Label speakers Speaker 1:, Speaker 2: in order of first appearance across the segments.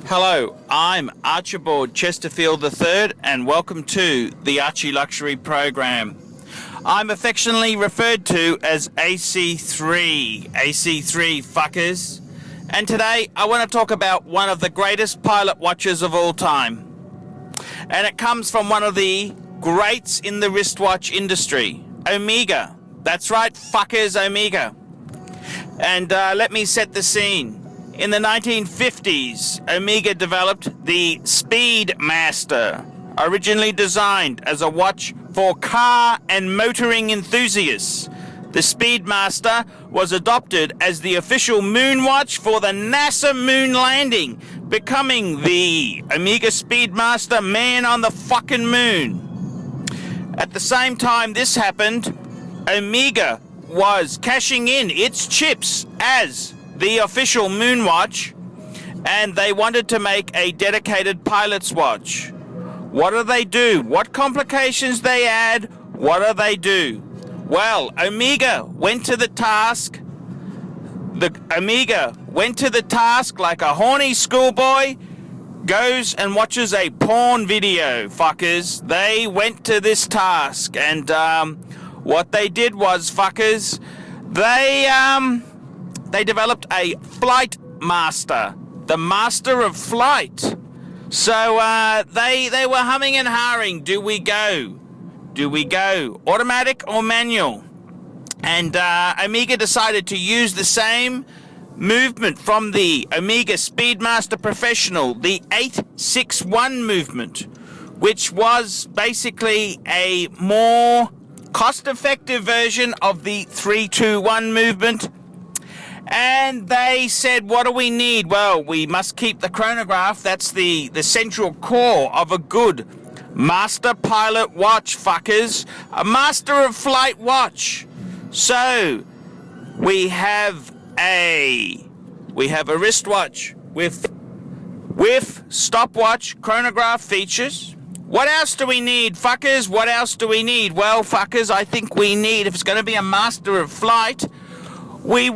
Speaker 1: Hello, I'm Archibald Chesterfield III and welcome to the ArchieLuxury program. I'm affectionately referred to as AC3 fuckers, and today I want to talk about one of the greatest pilot watches of all time. And it comes from one of the greats in the wristwatch industry, Omega. That's right, fuckers, Omega. And let me set the scene. In the 1950s, Omega developed the Speedmaster, originally designed as a watch for car and motoring enthusiasts. The Speedmaster was adopted as the official moon watch for the NASA moon landing, becoming the Omega Speedmaster man on the fucking moon. At the same time this happened, Omega was cashing in its chips as the official moon watch, and they wanted to make a dedicated pilot's watch. What do? What complications they add? What do? Well, Omega went to the task. Omega went to the task like a horny schoolboy goes and watches a porn video, fuckers. They went to this task, and what they did was, fuckers, they developed a Flightmaster, the master of flight. So they were humming and hawing. Do we go? Automatic or manual? And Omega decided to use the same movement from the Omega Speedmaster Professional, the 861 movement, which was basically a more cost-effective version of the 321 movement. And they said, what do we need? Well, we must keep the chronograph. That's the central core of a good master pilot watch, fuckers. A master of flight watch. So, we have a wristwatch with stopwatch chronograph features. What else do we need, fuckers? What else do we need? Well, fuckers, I think we need, if it's going to be a master of flight, we'd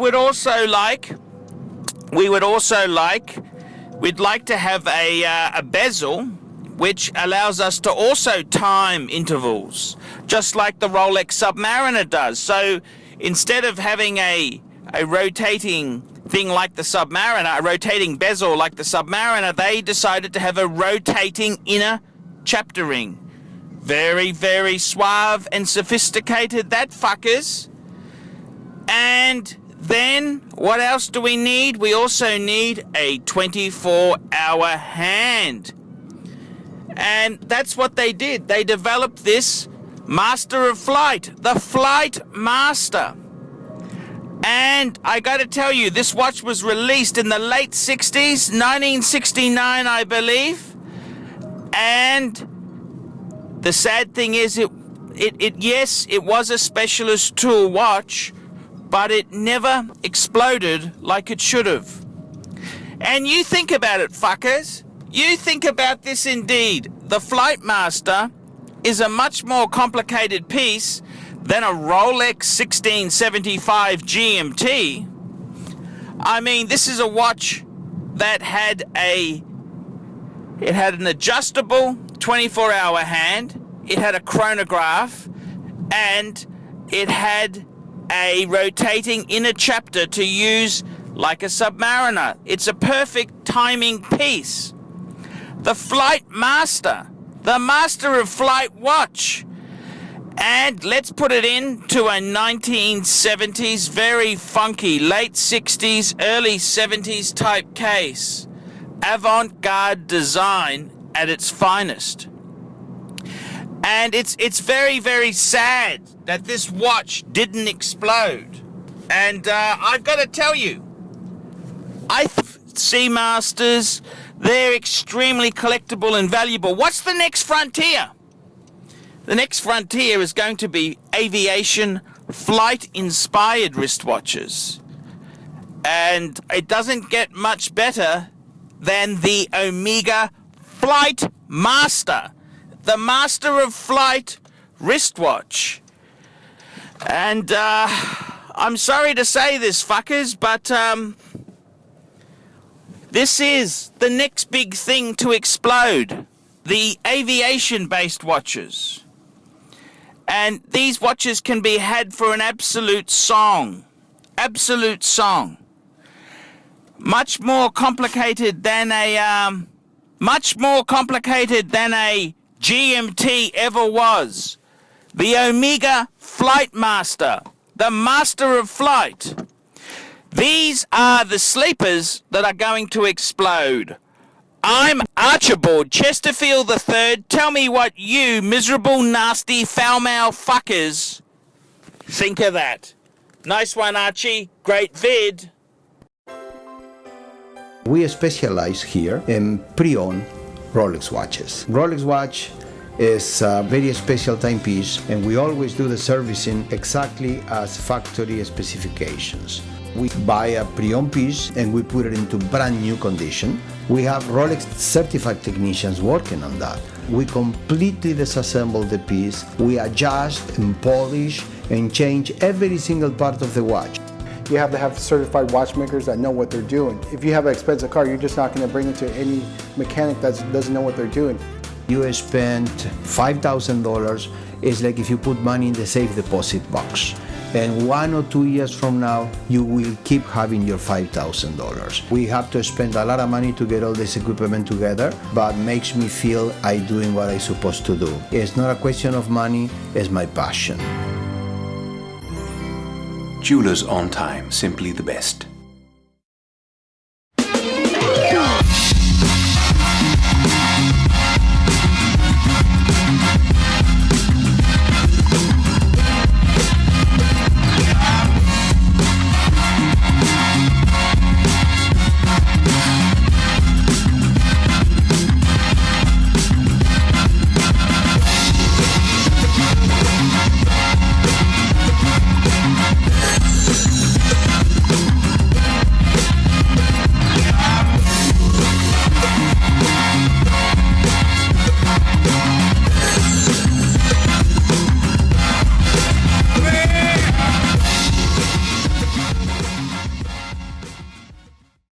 Speaker 1: like to have a bezel which allows us to also time intervals, just like the Rolex Submariner does. So instead of having a rotating thing like the Submariner, a rotating bezel like the Submariner, they decided to have a rotating inner chapter ring. Very, very suave and sophisticated, that, fuckers. And then, what else do we need? We also need a 24-hour hand. And that's what they did. They developed this master of flight, the Flightmaster. And I gotta tell you, this watch was released in the late 60s, 1969, I believe. And the sad thing is, yes, it was a specialist tool watch, but it never exploded like it should have. And you think about it, fuckers. You think about this indeed. The Flightmaster is a much more complicated piece than a Rolex 1675 GMT. I mean, this is a watch that had an adjustable 24-hour hand, it had a chronograph, and it had a rotating inner chapter to use like a Submariner. It's a perfect timing piece. The Flightmaster, the master of flight watch. And let's put it into a 1970s, very funky, late 60s, early 70s type case. Avant-garde design at its finest. And it's very, very sad that this watch didn't explode. And I've got to tell you, Seamasters, they're extremely collectible and valuable. What's the next frontier? The next frontier is going to be aviation flight-inspired wristwatches. And it doesn't get much better than the Omega Flightmaster, the master of flight wristwatch. And I'm sorry to say this, fuckers, but This is the next big thing to explode. The aviation-based watches. And these watches can be had for an absolute song. Absolute song. Much more complicated than a GMT ever was. The Omega Flightmaster, the master of flight. These are the sleepers that are going to explode. I'm Archibald Chesterfield III. Tell me what you miserable, nasty, foul-mouthed fuckers think of that. Nice one, Archie. Great vid.
Speaker 2: We specialize here in pre-owned Rolex watches. Rolex watch is a very special timepiece, and we always do the servicing exactly as factory specifications. We buy a pre-owned piece and we put it into brand new condition. We have Rolex certified technicians working on that. We completely disassemble the piece. We adjust and polish and change every single part of the watch.
Speaker 3: You have to have certified watchmakers that know what they're doing. If you have an expensive car, you're just not going to bring it to any mechanic that doesn't know what they're doing.
Speaker 2: You spend $5,000, it's like if you put money in the safe deposit box. And 1 or 2 years from now, you will keep having your $5,000. We have to spend a lot of money to get all this equipment together, but makes me feel I'm doing what I'm supposed to do. It's not a question of money, it's my passion.
Speaker 4: Jewelers on time, simply the best.